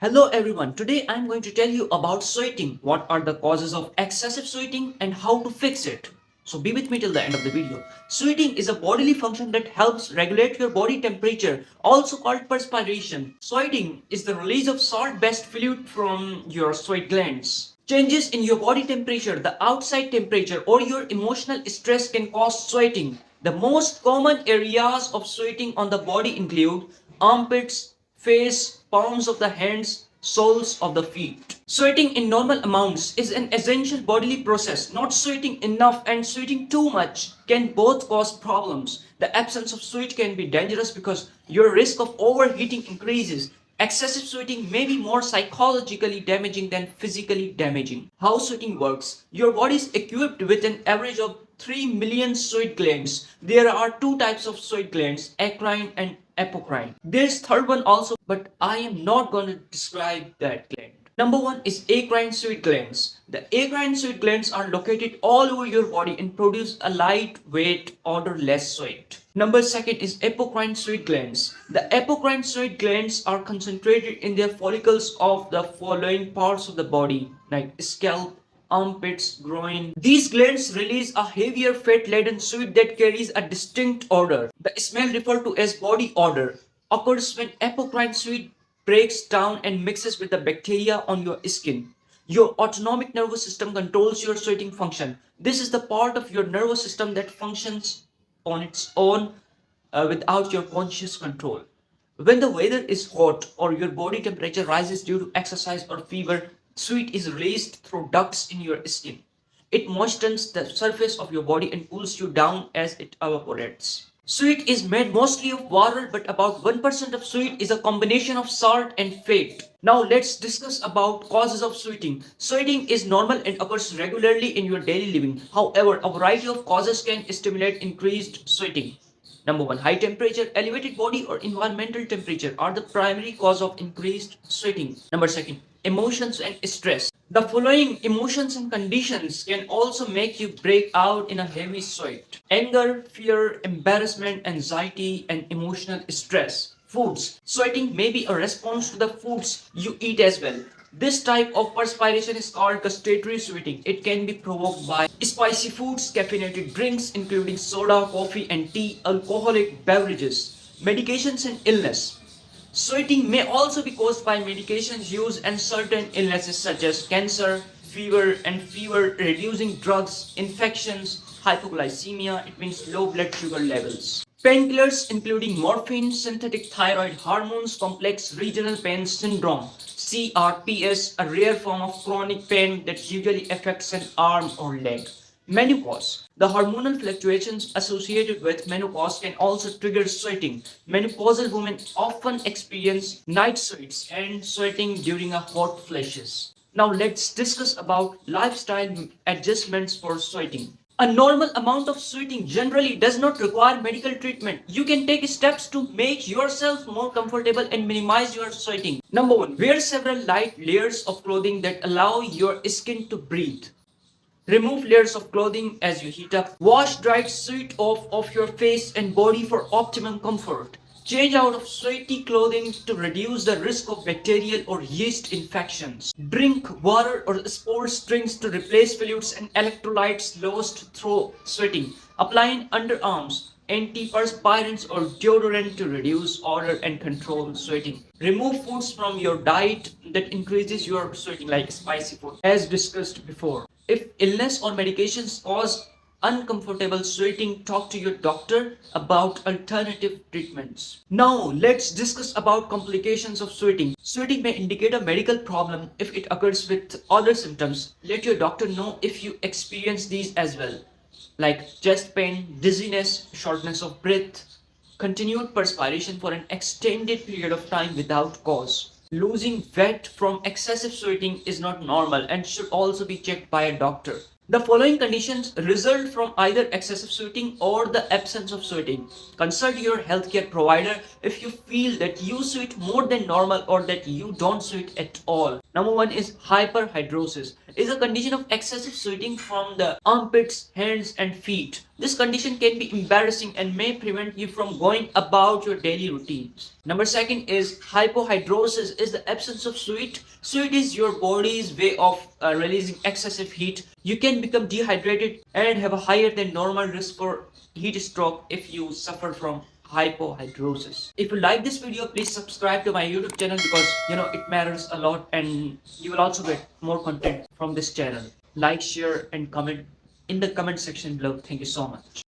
Hello everyone, today I'm going to tell you about sweating, what are the causes of excessive sweating and how to fix it. So be with me till the end of the video. Sweating is a bodily function that helps regulate your body temperature, also called perspiration. Sweating is the release of salt-based fluid from your sweat glands. Changes in your body temperature, the outside temperature or your emotional stress can cause sweating. The most common areas of sweating on the body include armpits, face, palms of the hands, soles of the feet. Sweating in normal amounts is an essential bodily process. Not sweating enough and sweating too much can both cause problems. The absence of sweat can be dangerous because your risk of overheating increases. Excessive sweating may be more psychologically damaging than physically damaging. How sweating works? Your body is equipped with an average of 3 million sweat glands. There are two types of sweat glands, eccrine and apocrine. There's third one also, but I am not going to describe that gland. Number one is acrine sweat glands. The acrine sweat glands are located all over your body and produce a lightweight, odorless sweat. Number second is apocrine sweat glands. The apocrine sweat glands are concentrated in their follicles of the following parts of the body, like scalp, armpits, groin. These glands release a heavier fat-laden sweat that carries a distinct odor. The smell referred to as body odor occurs when apocrine sweat breaks down and mixes with the bacteria on your skin. Your autonomic nervous system controls your sweating function. This is the part of your nervous system that functions on its own without your conscious control. When the weather is hot or your body temperature rises due to exercise or fever, sweat is released through ducts in your skin. It moistens the surface of your body and cools you down as it evaporates. Sweat is made mostly of water, but about 1% of sweat is a combination of salt and fat. Now let's discuss about causes of sweating. Sweating is normal and occurs regularly in your daily living. However, a variety of causes can stimulate increased sweating. Number one, high temperature, elevated body or environmental temperature are the primary cause of increased sweating. Number second, emotions and stress. The following emotions and conditions can also make you break out in a heavy sweat. Anger, fear, embarrassment, anxiety, and emotional stress. Foods. Sweating may be a response to the foods you eat as well. This type of perspiration is called gustatory sweating. It can be provoked by spicy foods, caffeinated drinks, including soda, coffee, and tea, alcoholic beverages, medications, and illness. Sweating may also be caused by medications used and certain illnesses such as cancer, fever reducing drugs, infections, hypoglycemia, it means low blood sugar levels. Painkillers including morphine, synthetic thyroid hormones, complex regional pain syndrome, CRPS, a rare form of chronic pain that usually affects an arm or leg. Menopause. The hormonal fluctuations associated with menopause can also trigger sweating. Menopausal women often experience night sweats and sweating during a hot flashes. Now let's discuss about lifestyle adjustments for sweating. A normal amount of sweating generally does not require medical treatment. You can take steps to make yourself more comfortable and minimize your sweating. Number one, wear several light layers of clothing that allow your skin to breathe. Remove layers of clothing as you heat up. Wash dried sweat off of your face and body for optimum comfort. Change out of sweaty clothing to reduce the risk of bacterial or yeast infections. Drink water or sports drinks to replace fluids and electrolytes lost through sweating. Apply in underarms antiperspirants or deodorant to reduce odor and control sweating. Remove foods from your diet that increases your sweating, like spicy food, as discussed before. If illness or medications cause uncomfortable sweating, talk to your doctor about alternative treatments. Now let's discuss about complications of sweating. Sweating may indicate a medical problem if it occurs with other symptoms. Let your doctor know if you experience these as well, like chest pain, dizziness, shortness of breath, continued perspiration for an extended period of time without cause. Losing weight from excessive sweating is not normal and should also be checked by a doctor. The following conditions result from either excessive sweating or the absence of sweating. Consult your healthcare provider if you feel that you sweat more than normal or that you don't sweat at all. Number one is hyperhidrosis. It is a condition of excessive sweating from the armpits, hands, and feet. This condition can be embarrassing and may prevent you from going about your daily routines. Number second is hypohidrosis is the absence of sweat. Sweat is your body's way of releasing excessive heat. You can become dehydrated and have a higher than normal risk for heat stroke if you suffer from hypohidrosis. If you like this video, please subscribe to my YouTube channel because it matters a lot and you will also get more content from this channel. Like, share and comment in the comment section below. Thank you so much.